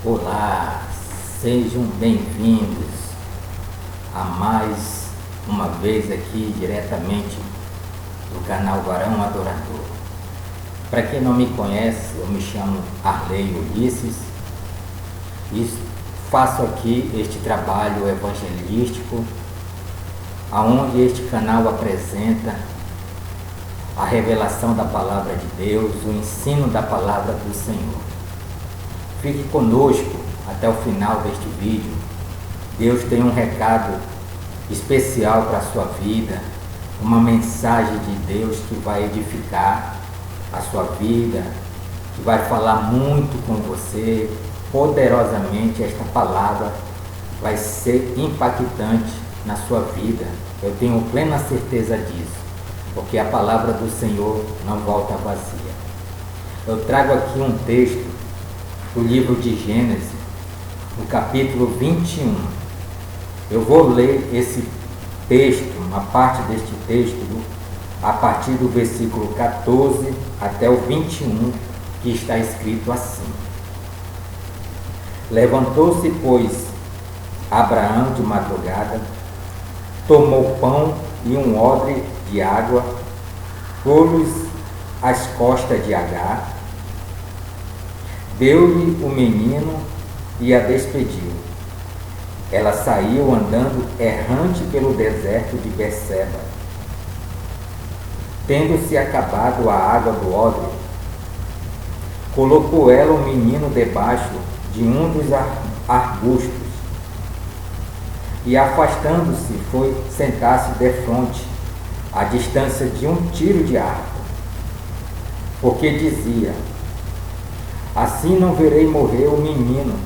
Olá, sejam bem-vindos a mais uma vez aqui diretamente do canal Varão Adorador. Para quem não me conhece, eu me chamo Arley Ulisses e faço aqui este trabalho evangelístico, aonde este canal apresenta a revelação da Palavra de Deus, o ensino da Palavra do Senhor. Fique conosco até o final deste vídeo. Deus tem um recado especial para a sua vida, uma mensagem de Deus que vai edificar a sua vida, que vai falar muito com você, poderosamente. Esta palavra vai ser impactante na sua vida. Eu tenho plena certeza disso, porque a palavra do Senhor não volta vazia. Eu trago aqui um texto do livro de Gênesis, no capítulo 21. Eu vou ler esse texto, uma parte deste texto, a partir do versículo 14 até o 21, que está escrito assim: Levantou-se, pois, Abraão de madrugada, tomou pão e um odre de água, pôs-los às costas de Agar, deu-lhe o menino e a despediu. Ela saiu andando errante pelo deserto de Berseba. Tendo-se acabado a água do odre, colocou ela o menino debaixo de um dos arbustos e, afastando-se, foi sentar-se defronte, à distância de um tiro de arco, porque dizia: assim não verei morrer o menino.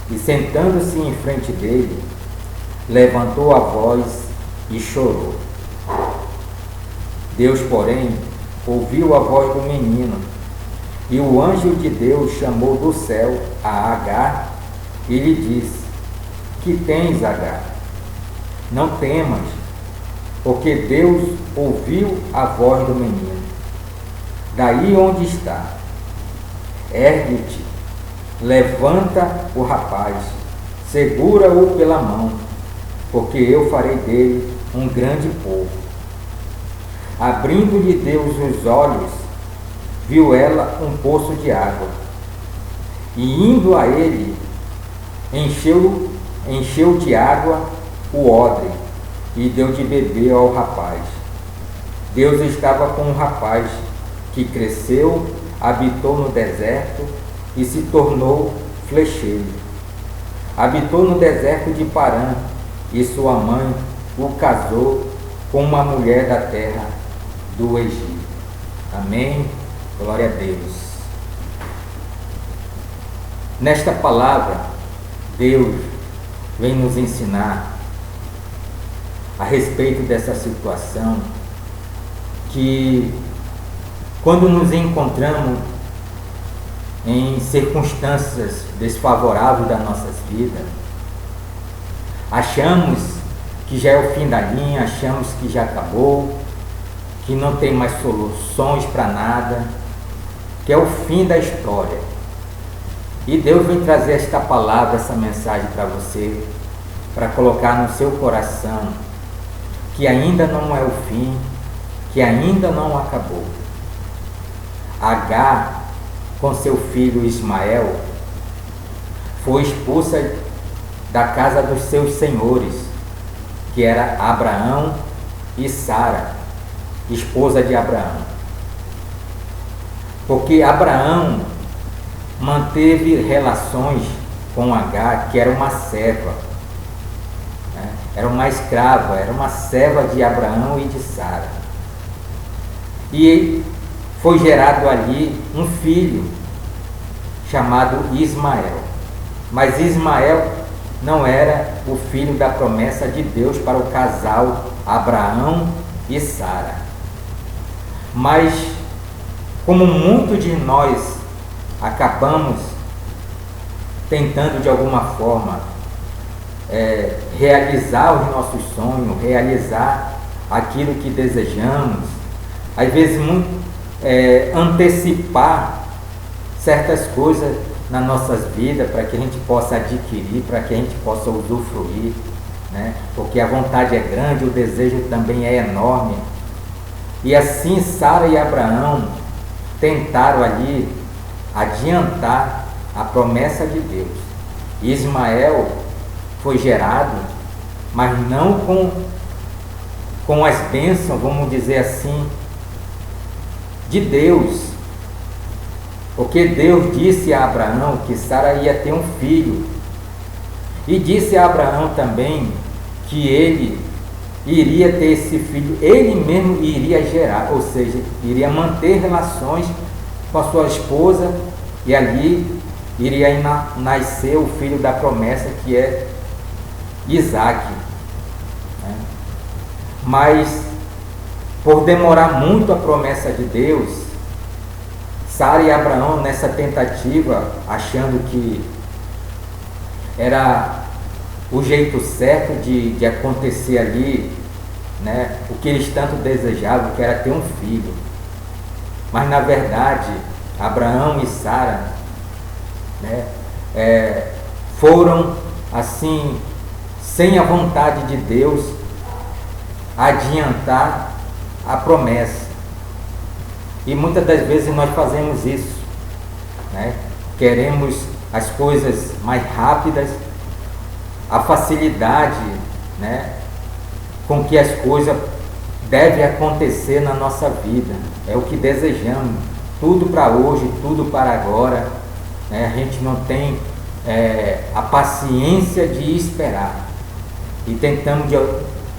E sentando-se em frente dele, levantou a voz e chorou. Deus, porém, ouviu a voz do menino, e o anjo de Deus chamou do céu a Agar e lhe disse: que tens, Agar? Não temas, porque Deus ouviu a voz do menino. Daí onde está, ergue-te, levanta o rapaz, segura-o pela mão, porque eu farei dele um grande povo. Abrindo-lhe Deus os olhos, viu ela um poço de água, e indo a ele, encheu de água o odre, e deu de beber ao rapaz. Deus estava com o rapaz, que cresceu, habitou no deserto e se tornou flecheiro. Habitou no deserto de Parã, e sua mãe o casou com uma mulher da terra do Egito. Amém? Glória a Deus. Nesta palavra, Deus vem nos ensinar a respeito dessa situação que, quando nos encontramos em circunstâncias desfavoráveis das nossas vidas, achamos que já é o fim da linha, achamos que já acabou, que não tem mais soluções para nada, que é o fim da história. E Deus vem trazer esta palavra, essa mensagem para você, para colocar no seu coração que ainda não é o fim, que ainda não acabou. Agar, com seu filho Ismael, foi expulsa da casa dos seus senhores, que era Abraão e Sara, esposa de Abraão. Porque Abraão manteve relações com Agar, que era uma serva, né? Era uma escrava, era uma serva de Abraão e de Sara. E foi gerado ali um filho chamado Ismael. Mas Ismael não era o filho da promessa de Deus para o casal Abraão e Sara. Mas, como muitos de nós acabamos tentando de alguma forma realizar os nossos sonhos, realizar aquilo que desejamos, às vezes antecipar certas coisas nas nossas vidas, para que a gente possa adquirir, para que a gente possa usufruir, né? Porque a vontade é grande, o desejo também é enorme. E assim Sara e Abraão tentaram ali adiantar a promessa de Deus. Ismael foi gerado, mas não com as bênçãos, vamos dizer assim, de Deus. Porque Deus disse a Abraão que Sara ia ter um filho. E disse a Abraão também que ele iria ter esse filho, ele mesmo iria gerar, ou seja, iria manter relações com a sua esposa, e ali iria nascer o filho da promessa, que é Isaac. Né? Mas, por demorar muito a promessa de Deus, Sara e Abraão, nessa tentativa, achando que era o jeito certo de acontecer ali, né, o que eles tanto desejavam, que era ter um filho. Mas na verdade, Abraão e Sara, né, foram assim, sem a vontade de Deus, adiantar a promessa. E muitas das vezes nós fazemos isso, né? Queremos as coisas mais rápidas, a facilidade, né, com que as coisas devem acontecer na nossa vida. É o que desejamos, tudo para hoje, tudo para agora, né? A gente não tem a paciência de esperar, e tentamos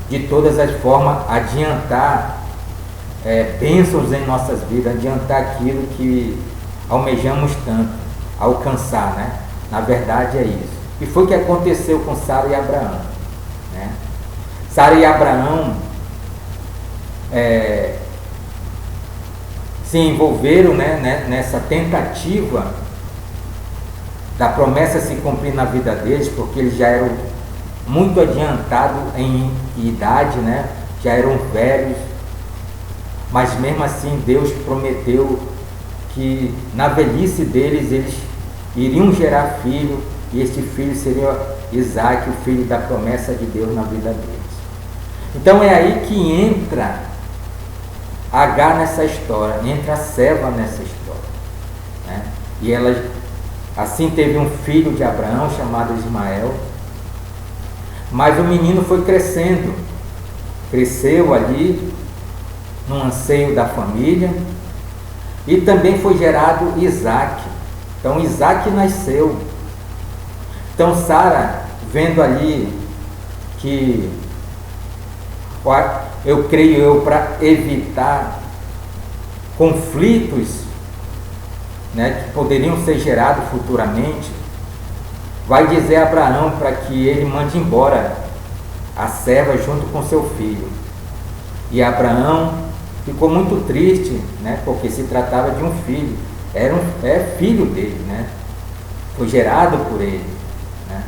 de todas as formas adiantar bênçãos em nossas vidas, adiantar aquilo que almejamos tanto alcançar, né? Na verdade é isso. E foi o que aconteceu com Sara e Abraão, né? Sara e Abraão se envolveram, né, nessa tentativa da promessa se cumprir na vida deles, porque eles já eram muito adiantados em idade, né? Já eram velhos, mas mesmo assim Deus prometeu que na velhice deles eles iriam gerar filho, e este filho seria Isaac, o filho da promessa de Deus na vida deles. Então é aí que entra Agar nessa história, entra a serva nessa história, né? E ela assim teve um filho de Abraão chamado Ismael, mas o menino foi crescendo, cresceu ali no anseio da família, e também foi gerado Isaac. Então Isaac nasceu. Então Sara, vendo ali que, eu creio para evitar conflitos, né, que poderiam ser gerados futuramente, vai dizer a Abraão para que ele mande embora a serva junto com seu filho. E Abraão ficou muito triste, né, porque se tratava de um filho, é filho dele, né, foi gerado por ele, né?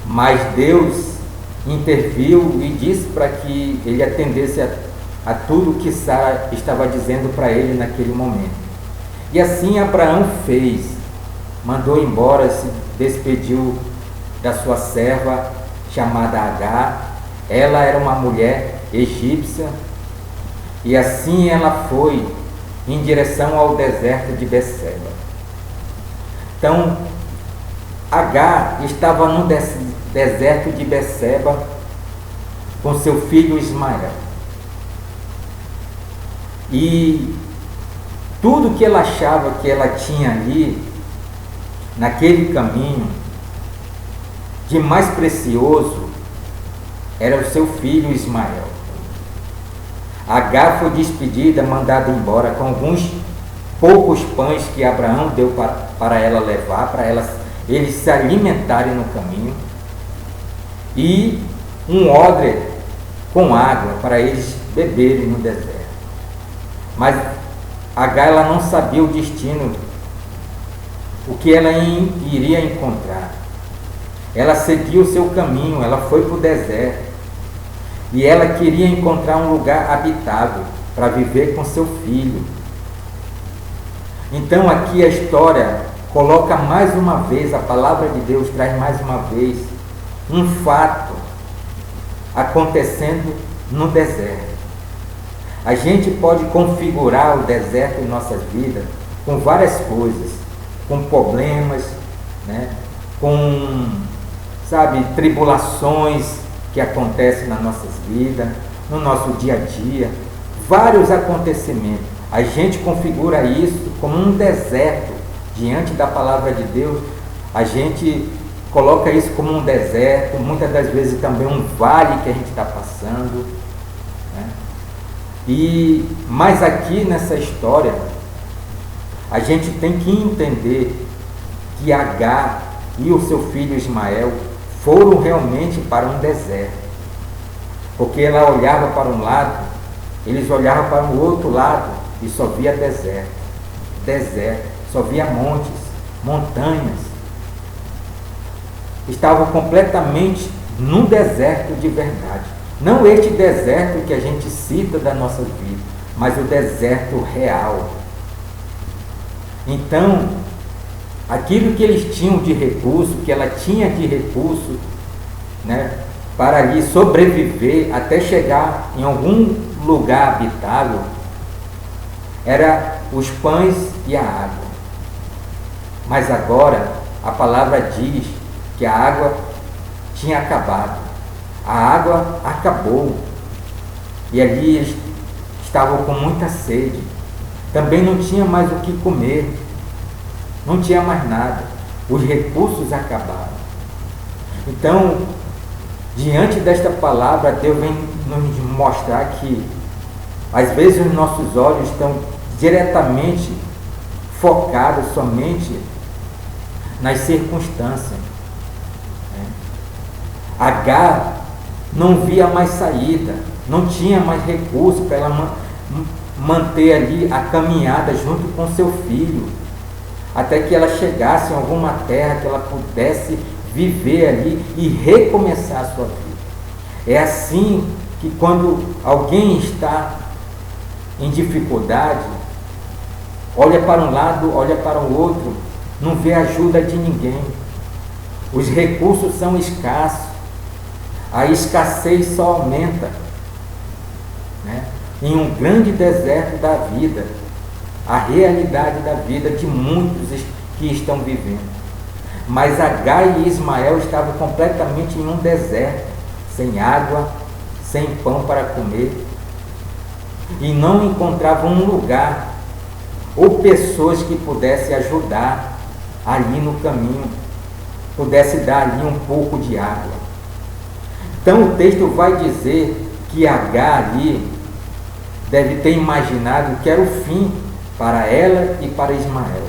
Mas Deus interviu e disse para que ele atendesse a tudo que Sara estava dizendo para ele naquele momento. E assim Abraão fez, mandou embora, se despediu da sua serva chamada Agar. Ela era uma mulher egípcia, e assim ela foi em direção ao deserto de Beceba. Então Agar estava no deserto de Beceba com seu filho Ismael, e tudo que ela achava que ela tinha ali, naquele caminho, de mais precioso, era o seu filho Ismael. Agar foi despedida, mandada embora com alguns poucos pães que Abraão deu para ela levar, para eles se alimentarem no caminho, e um odre com água para eles beberem no deserto. Mas Agar, ela não sabia o destino, o que ela iria encontrar. Ela seguiu o seu caminho, ela foi para o deserto, e ela queria encontrar um lugar habitável para viver com seu filho. Então aqui a história coloca mais uma vez, a palavra de Deus traz mais uma vez um fato acontecendo no deserto. A gente pode configurar o deserto em nossas vidas com várias coisas, com problemas, né? Com, tribulações que acontecem nas nossas vidas, no nosso dia a dia, vários acontecimentos. A gente configura isso como um deserto diante da palavra de Deus. A gente coloca isso como um deserto, muitas das vezes também um vale que a gente está passando, né? Mas aqui nessa história, a gente tem que entender que Agar e o seu filho Ismael foram realmente para um deserto, porque ela olhava para um lado, eles olhavam para o outro lado e só via deserto, só via montes, montanhas. Estavam completamente num deserto de verdade. Não este deserto que a gente cita da nossa vida, mas o deserto real. Então, aquilo que eles tinham de recurso, que ela tinha de recurso, né, para ali sobreviver até chegar em algum lugar habitável, era os pães e a água. Mas agora a palavra diz que a água tinha acabado. A água acabou. E ali eles estavam com muita sede. Também não tinha mais o que comer. Não tinha mais nada. Os recursos acabaram. Então, diante desta palavra, Deus vem nos mostrar que às vezes os nossos olhos estão diretamente focados somente nas circunstâncias. Agar não via mais saída, não tinha mais recurso para ela manter ali a caminhada junto com seu filho, até que ela chegasse em alguma terra que ela pudesse viver ali e recomeçar a sua vida. É assim que quando alguém está em dificuldade, olha para um lado, olha para o outro, não vê ajuda de ninguém. Os recursos são escassos, a escassez só aumenta, né? Em um grande deserto da vida, a realidade da vida de muitos que estão vivendo. Mas Agar e Ismael estavam completamente em um deserto, sem água, sem pão para comer, e não encontravam um lugar ou pessoas que pudessem ajudar ali no caminho, pudesse dar ali um pouco de água. Então o texto vai dizer que Agar ali deve ter imaginado que era o fim para ela e para Ismael.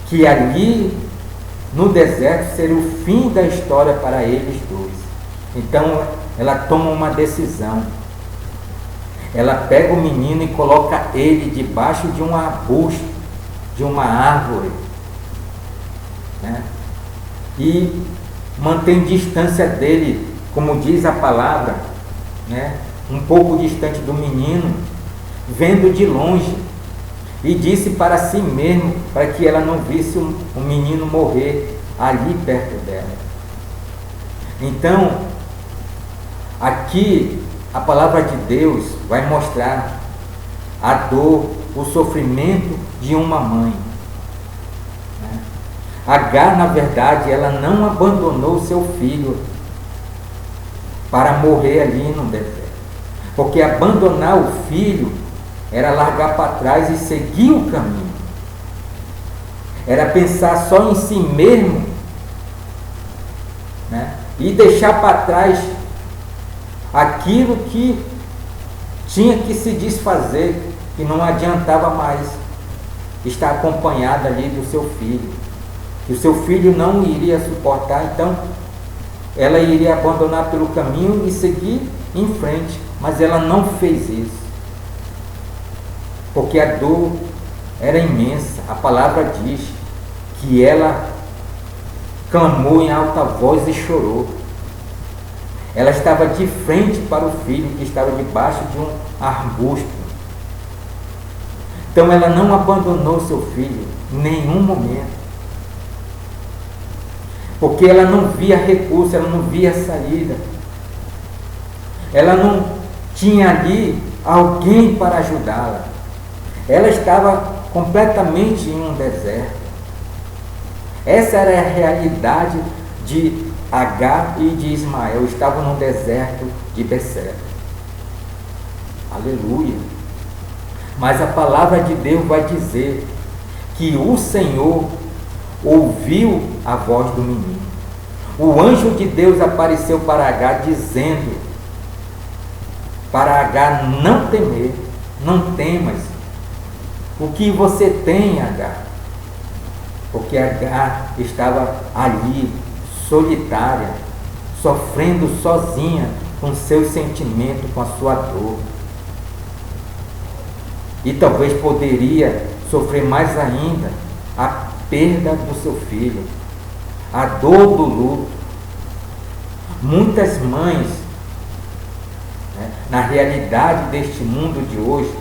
Que ali no deserto seria o fim da história para eles dois. Então ela toma uma decisão. Ela pega o menino e coloca ele debaixo de um arbusto, de uma árvore, né? E mantém distância dele, como diz a palavra, né? Um pouco distante do menino, vendo de longe, e disse para si mesmo, para que ela não visse o menino morrer ali perto dela. Então, aqui a palavra de Deus vai mostrar a dor, o sofrimento de uma mãe. Agar, na verdade, ela não abandonou seu filho para morrer ali no deserto. Porque abandonar o filho era largar para trás e seguir o caminho. Era pensar só em si mesmo, né? E deixar para trás aquilo que tinha que se desfazer, que não adiantava mais estar acompanhada ali do seu filho, que o seu filho não iria suportar. Então ela iria abandonar pelo caminho e seguir em frente, mas ela não fez isso, porque a dor era imensa. A palavra diz que ela clamou em alta voz e chorou. Ela estava de frente para o filho que estava debaixo de um arbusto. Então ela não abandonou seu filho em nenhum momento, porque ela não via recurso, ela não via saída, ela não tinha ali alguém para ajudá-la. Ela estava completamente em um deserto. Essa era a realidade de Agar e de Ismael. Estavam no deserto de Beceba. Aleluia! Mas a palavra de Deus vai dizer que o Senhor ouviu a voz do menino. O anjo de Deus apareceu para Agar dizendo para Agar não temer, não temas. O que você tem, Agar? Porque Agar estava ali, solitária, sofrendo sozinha com seus sentimentos, com a sua dor. E talvez poderia sofrer mais ainda a perda do seu filho, a dor do luto. Muitas mães, na realidade deste mundo de hoje,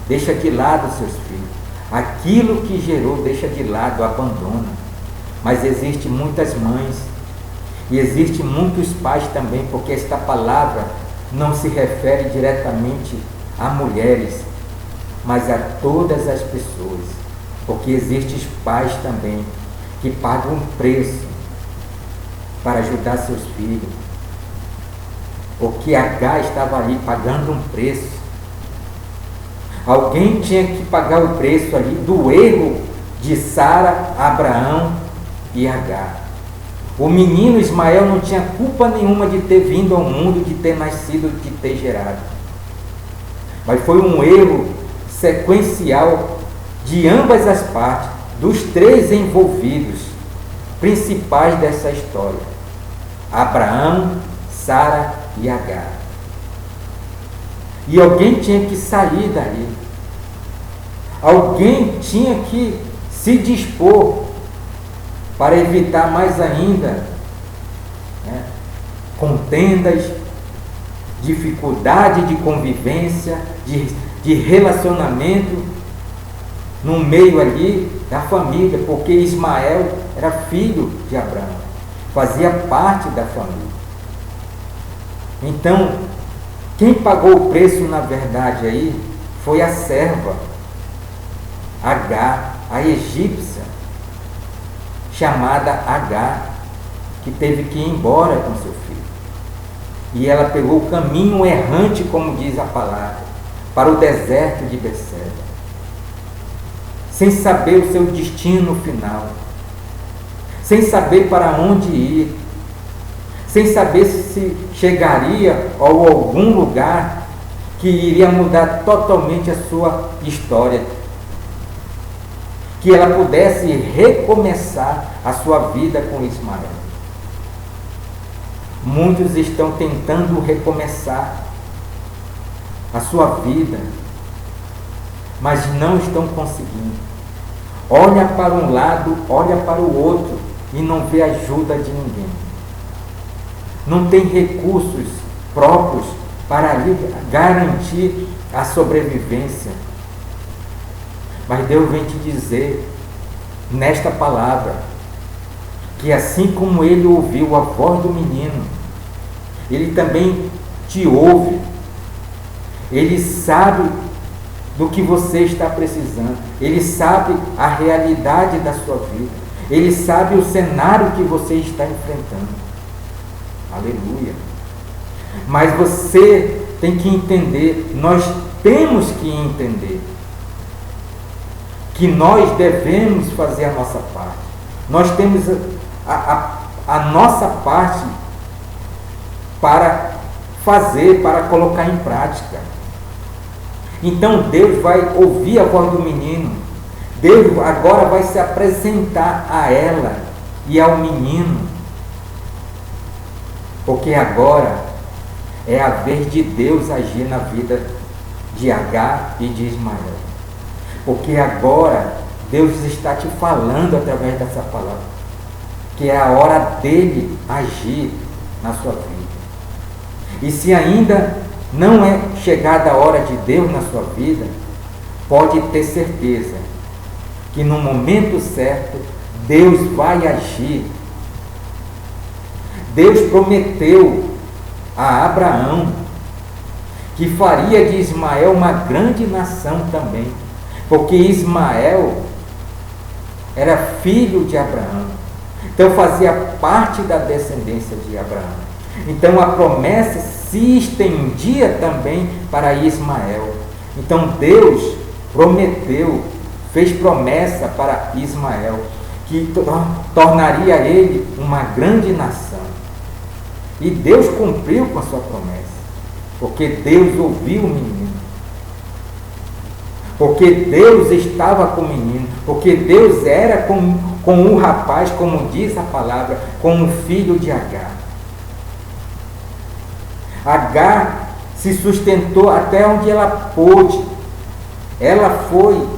deixa de lado seus filhos. Aquilo que gerou, deixa de lado, abandona. Mas existem muitas mães e existem muitos pais também, porque esta palavra não se refere diretamente a mulheres, mas a todas as pessoas, porque existem pais também que pagam um preço para ajudar seus filhos, porque Agar estava ali pagando um preço. Alguém tinha que pagar o preço ali do erro de Sara, Abraão e Agar. O menino Ismael não tinha culpa nenhuma de ter vindo ao mundo, de ter nascido, de ter gerado. Mas foi um erro sequencial de ambas as partes, dos três envolvidos, principais dessa história: Abraão, Sara e Agar. E alguém tinha que sair dali. Alguém tinha que se dispor para evitar mais ainda contendas, dificuldade de convivência, de relacionamento no meio ali da família, porque Ismael era filho de Abraão, fazia parte da família. Então, quem pagou o preço, na verdade, aí, foi a serva, Agar, a egípcia, chamada Agar, que teve que ir embora com seu filho. E ela pegou o caminho errante, como diz a palavra, para o deserto de Beceba, sem saber o seu destino final, sem saber para onde ir, sem saber se chegaria a algum lugar que iria mudar totalmente a sua história, que ela pudesse recomeçar a sua vida com Ismael. Muitos estão tentando recomeçar a sua vida, mas não estão conseguindo. Olha para um lado, olha para o outro e não vê ajuda de ninguém. Não tem recursos próprios para lhe garantir a sobrevivência. Mas Deus vem te dizer, nesta palavra, que assim como Ele ouviu a voz do menino, Ele também te ouve. Ele sabe do que você está precisando. Ele sabe a realidade da sua vida. Ele sabe o cenário que você está enfrentando. Aleluia. Mas você tem que entender, nós temos que entender que nós devemos fazer a nossa parte. Nós temos a nossa parte para fazer, para colocar em prática. Então Deus vai ouvir a voz do menino. Deus agora vai se apresentar a ela e ao menino. Porque agora é a vez de Deus agir na vida de Agar e de Ismael. Porque agora Deus está te falando através dessa palavra, que é a hora dele agir na sua vida. E se ainda não é chegada a hora de Deus na sua vida, pode ter certeza que no momento certo Deus vai agir. Deus prometeu a Abraão que faria de Ismael uma grande nação também, porque Ismael era filho de Abraão, então fazia parte da descendência de Abraão. Então a promessa se estendia também para Ismael. Então Deus prometeu, fez promessa para Ismael, que tornaria ele uma grande nação. E Deus cumpriu com a sua promessa, porque Deus ouviu o menino, porque Deus estava com o menino, porque Deus era com o rapaz, como diz a palavra, como filho de Agar. Agar se sustentou até onde ela pôde. Ela foi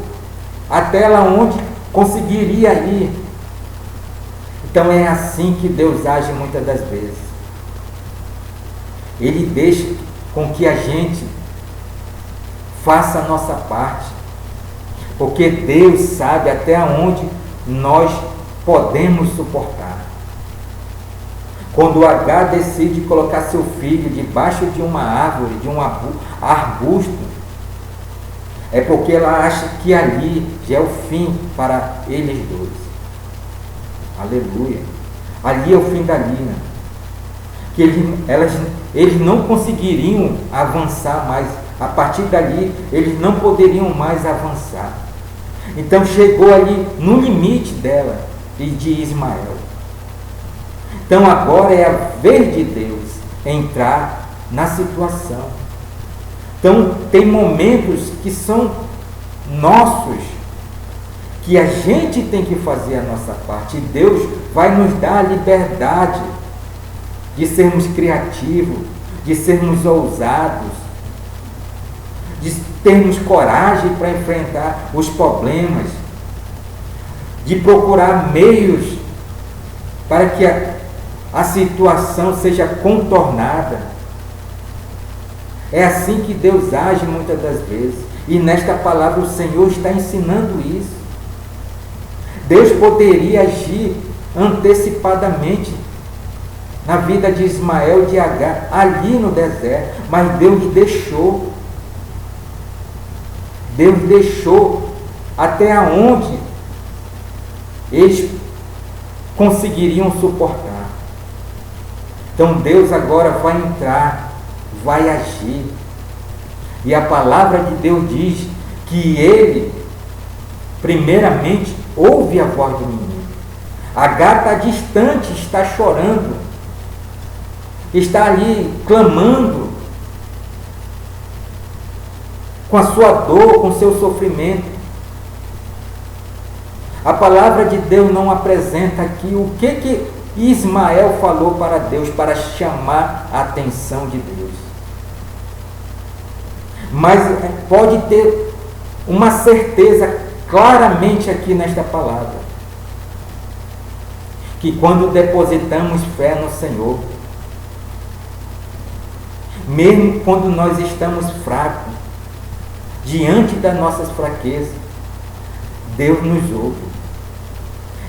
até lá onde conseguiria ir. Então é assim que Deus age muitas das vezes. Ele deixa com que a gente faça a nossa parte, porque Deus sabe até onde nós podemos suportar. Quando Agar decide colocar seu filho debaixo de uma árvore, de um arbusto, é porque ela acha que ali já é o fim para eles dois. Aleluia! Ali é o fim da linha. Que eles não conseguiriam avançar mais. A partir dali, eles não poderiam mais avançar. Então chegou ali no limite dela e de Ismael. Então agora é a vez de Deus entrar na situação. Então tem momentos que são nossos, que a gente tem que fazer a nossa parte. E Deus vai nos dar a liberdade de sermos criativos, de sermos ousados, de termos coragem para enfrentar os problemas, de procurar meios para que a situação seja contornada. É assim que Deus age muitas das vezes. E nesta palavra o Senhor está ensinando isso. Deus poderia agir antecipadamente na vida de Ismael e de Agar, ali no deserto, mas Deus deixou. Deus deixou até onde eles conseguiriam suportar. Então Deus agora vai entrar, vai agir. E a palavra de Deus diz que ele, primeiramente, ouve a voz do menino. Agar está distante, está chorando, está ali clamando, com a sua dor, com o seu sofrimento. A palavra de Deus não apresenta aqui o que Ismael falou para Deus, para chamar a atenção de Deus. Mas pode ter uma certeza claramente aqui nesta palavra, que quando depositamos fé no Senhor, mesmo quando nós estamos fracos, diante das nossas fraquezas, Deus nos ouve.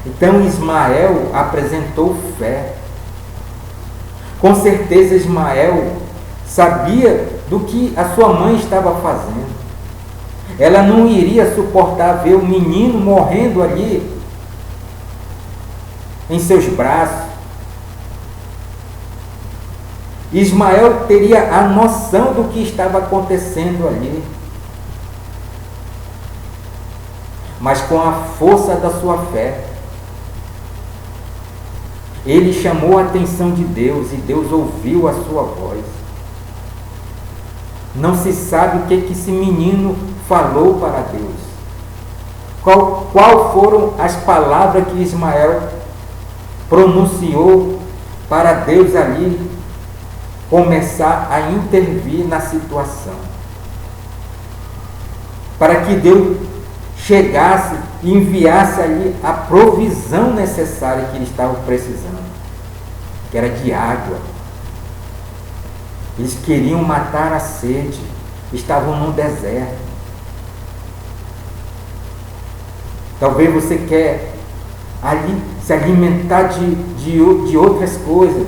Então Ismael apresentou fé. Com certeza Ismael sabia do que a sua mãe estava fazendo. Ela não iria suportar ver o menino morrendo ali em seus braços. Ismael teria a noção do que estava acontecendo ali, mas com a força da sua fé, ele chamou a atenção de Deus e Deus ouviu a sua voz. Não se sabe o que esse menino falou para Deus. Qual foram as palavras que Ismael pronunciou para Deus ali começar a intervir na situação, para que Deus chegasse e enviasse ali a provisão necessária que eles estavam precisando, que era de água. Eles queriam matar a sede, estavam no deserto. Talvez você quer ali se alimentar de outras coisas.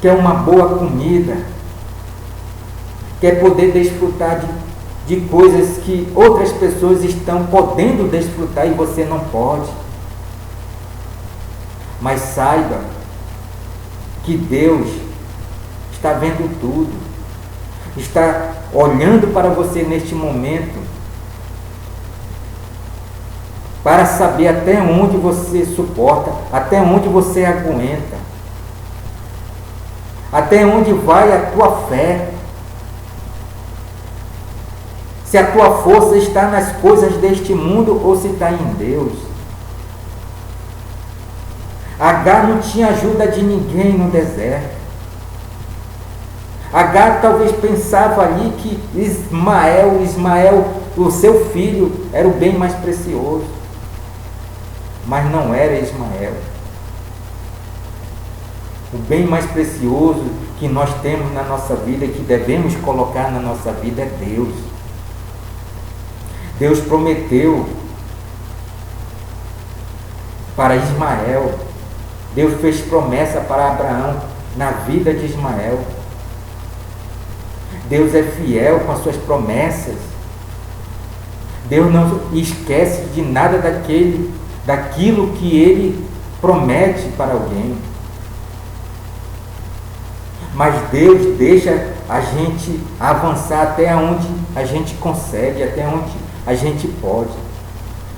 Quer uma boa comida. Quer poder desfrutar de coisas que outras pessoas estão podendo desfrutar e você não pode. Mas saiba que Deus está vendo tudo. Está olhando para você neste momento para saber até onde você suporta, até onde você aguenta, até onde vai a tua fé. Se a tua força está nas coisas deste mundo ou se está em Deus. Agar não tinha ajuda de ninguém no deserto. Agar talvez pensava ali que Ismael, o seu filho, era o bem mais precioso. Mas não era Ismael. O bem mais precioso que nós temos na nossa vida, que devemos colocar na nossa vida, é Deus. Deus prometeu para Ismael. Deus fez promessa para Abraão na vida de Ismael. Deus é fiel com as suas promessas. Deus não esquece de nada daquilo que Ele promete para alguém. Mas Deus deixa a gente avançar até onde a gente consegue, até onde a gente pode,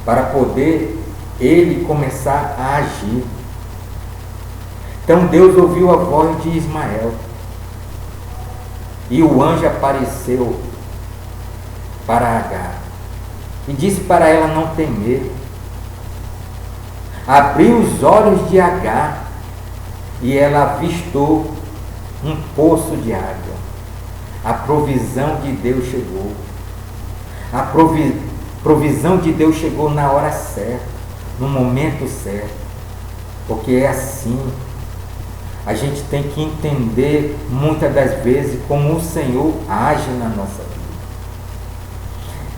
para poder Ele começar a agir. Então Deus ouviu a voz de Ismael. E o anjo apareceu para Agar e disse para ela não temer. Abriu os olhos de Agar e ela avistou um poço de água. A provisão de Deus chegou. A provisão de Deus chegou na hora certa, no momento certo. Porque é assim. A gente tem que entender muitas das vezes como o Senhor age na nossa vida.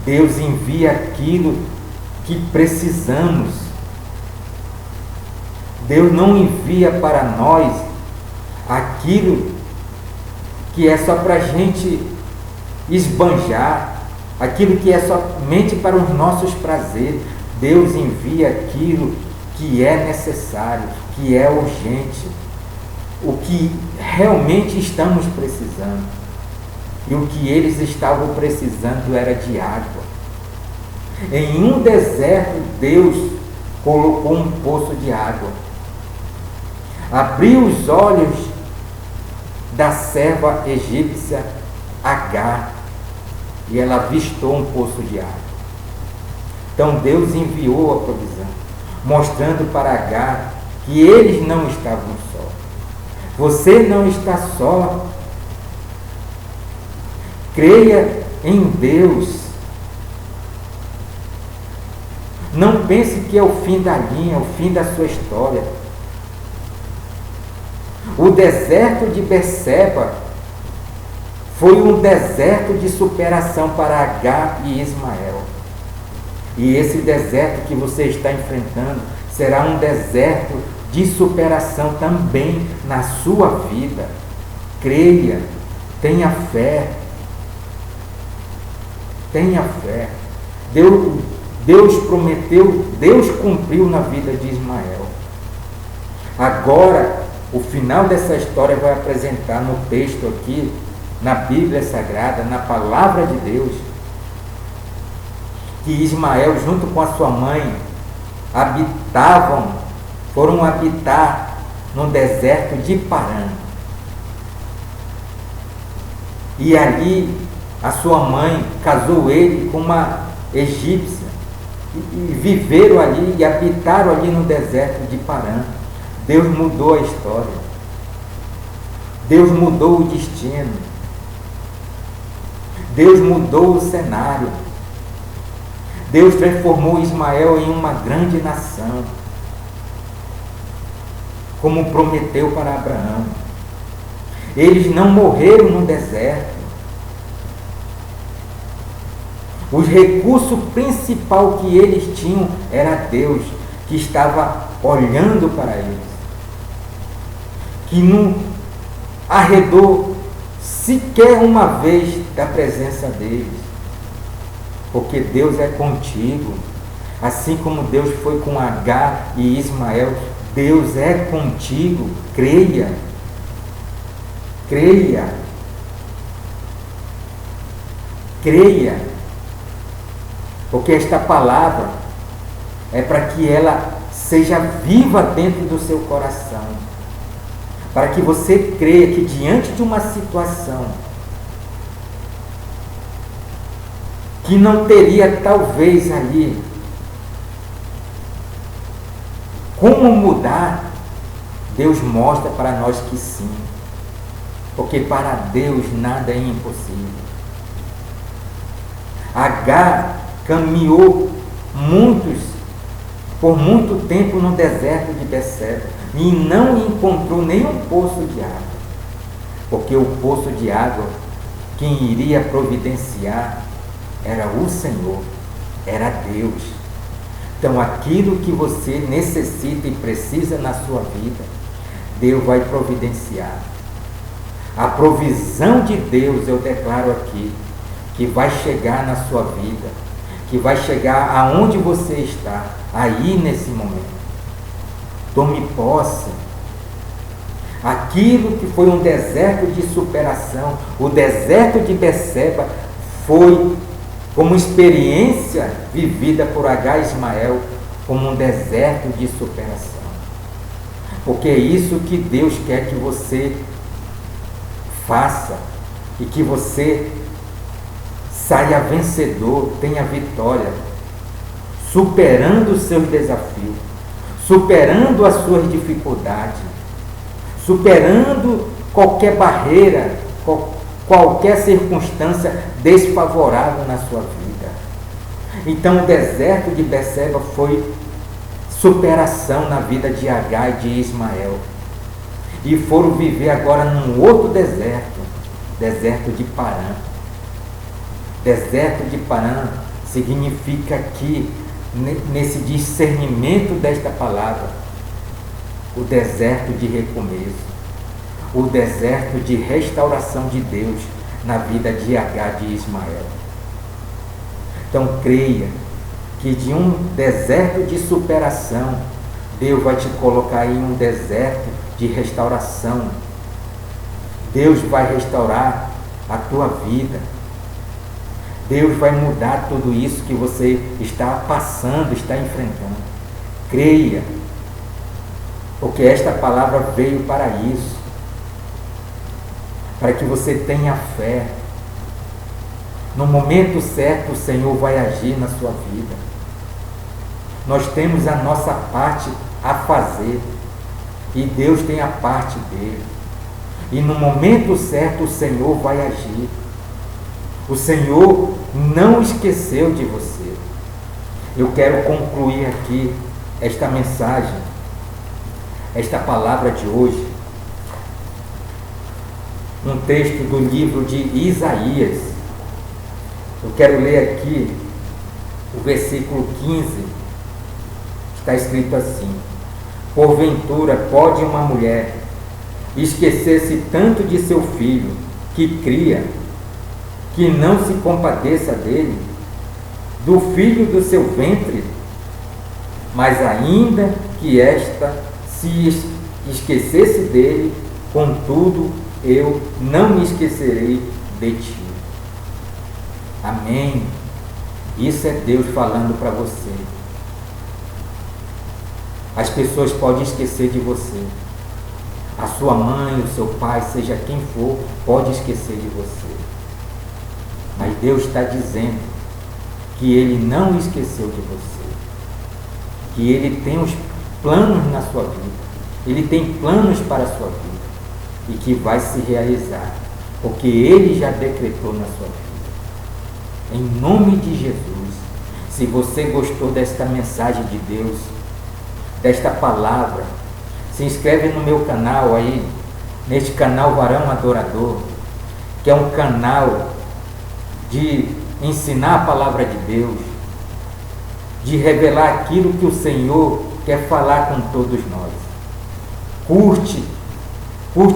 Deus envia aquilo que precisamos. Deus não envia para nós aquilo que é só para a gente esbanjar, aquilo que é somente para os nossos prazeres. Deus envia aquilo que é necessário, que é urgente, o que realmente estamos precisando. E o que eles estavam precisando era de água. Em um deserto, Deus colocou um poço de água. Abriu os olhos da serva egípcia Agar e ela avistou um poço de água. Então Deus enviou a provisão, mostrando para Agar que eles não estavam só. Você não está só. Creia em Deus. Não pense que é o fim da linha, o fim da sua história. O deserto de Berseba foi um deserto de superação para Agar e Ismael. E esse deserto que você está enfrentando será um deserto de superação também na sua vida. Creia, tenha fé. Tenha fé. Deus prometeu, Deus cumpriu na vida de Ismael. Agora, o final dessa história vai apresentar no texto aqui, na Bíblia Sagrada, na Palavra de Deus, que Ismael, junto com a sua mãe, foram habitar no deserto de Parã. E ali, a sua mãe casou ele com uma egípcia, e viveram ali, e habitaram ali no deserto de Parã. Deus mudou a história. Deus mudou o destino. Deus mudou o cenário. Deus transformou Ismael em uma grande nação, como prometeu para Abraão. Eles não morreram no deserto. O recurso principal que eles tinham era Deus, que estava olhando para eles, que não arredou sequer uma vez da presença deles, porque Deus é contigo, assim como Deus foi com Agar e Ismael, Deus é contigo. Creia, creia, creia, porque esta palavra é para que ela seja viva dentro do seu coração, para que você creia que diante de uma situação que não teria talvez ali como mudar, Deus mostra para nós que sim, porque para Deus nada é impossível. Agar caminhou por muito tempo no deserto de Beceba e não encontrou nenhum poço de água, porque o poço de água quem iria providenciar era o Senhor, era Deus. Então aquilo que você necessita e precisa na sua vida, Deus vai providenciar. A provisão de Deus, eu declaro aqui, que vai chegar na sua vida, que vai chegar aonde você está, aí nesse momento. Tome posse. Aquilo que foi um deserto de superação, o deserto de Beceba, foi como experiência vivida por Agar e Ismael, como um deserto de superação. Porque é isso que Deus quer que você faça, e que você saia vencedor, tenha vitória, superando os seus desafios, superando as suas dificuldades, superando qualquer barreira, qualquer circunstância desfavorável na sua vida. Então o deserto de Beceba foi superação na vida de Agar e de Ismael. E foram viver agora num outro deserto, deserto de Parã. Deserto de Parã significa que, nesse discernimento desta palavra, o deserto de recomeço, o deserto de restauração de Deus na vida de Agar e de Ismael. Então creia que de um deserto de superação, Deus vai te colocar em um deserto de restauração. Deus vai restaurar a tua vida. Deus vai mudar tudo isso que você está passando, está enfrentando. Creia, porque esta palavra veio para isso, para que você tenha fé. No momento certo, o Senhor vai agir na sua vida. Nós temos a nossa parte a fazer, e Deus tem a parte dele. E no momento certo, o Senhor vai agir. O Senhor não esqueceu de você. Eu quero concluir aqui esta mensagem, esta palavra de hoje, um texto do livro de Isaías. Eu quero ler aqui o versículo 15. Está escrito assim: porventura pode uma mulher esquecer-se tanto de seu filho que cria, que não se compadeça dele, do filho do seu ventre? Mas ainda que esta se esquecesse dele, contudo eu não me esquecerei de ti. Amém. Isso é Deus falando para você. As pessoas podem esquecer de você. A sua mãe, o seu pai, seja quem for, pode esquecer de você. Mas Deus está dizendo que Ele não esqueceu de você. Que Ele tem os planos na sua vida. Ele tem planos para a sua vida. E que vai se realizar. Porque Ele já decretou na sua vida. Em nome de Jesus. Se você gostou desta mensagem de Deus, desta palavra, se inscreve no meu canal aí, neste canal Varão Adorador, que é um canal de ensinar a palavra de Deus, de revelar aquilo que o Senhor quer falar com todos nós. Curte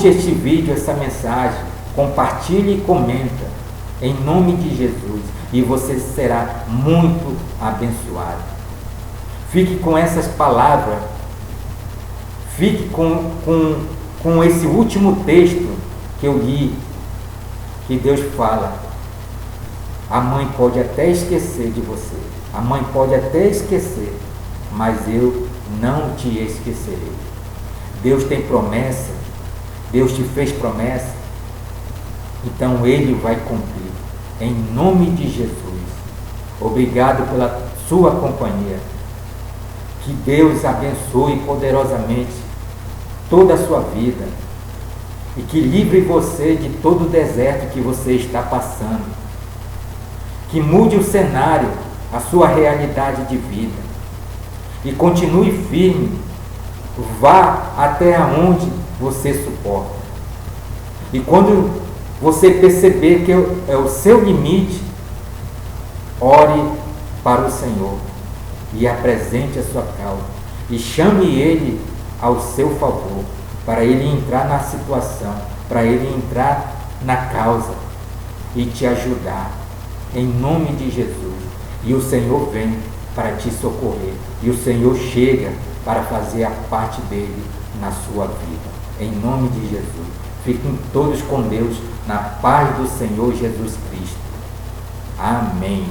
este vídeo, essa mensagem, compartilhe e comenta, em nome de Jesus, e você será muito abençoado. Fique com essas palavras, fique com esse último texto que eu li, que Deus fala: a mãe pode até esquecer de você, a mãe pode até esquecer, mas eu não te esquecerei. Deus tem promessa, Deus te fez promessa, então Ele vai cumprir, em nome de Jesus. Obrigado pela sua companhia. Que Deus abençoe poderosamente toda a sua vida e que livre você de todo o deserto que você está passando. Que mude o cenário, a sua realidade de vida, e continue firme. Vá até onde você suporta. E quando você perceber que é o seu limite, ore para o Senhor e apresente a sua causa e chame Ele ao seu favor, para Ele entrar na situação, para Ele entrar na causa e te ajudar, em nome de Jesus. E o Senhor vem para te socorrer, e o Senhor chega para fazer a parte dele na sua vida, em nome de Jesus. Fiquem todos com Deus, na paz do Senhor Jesus Cristo. Amém.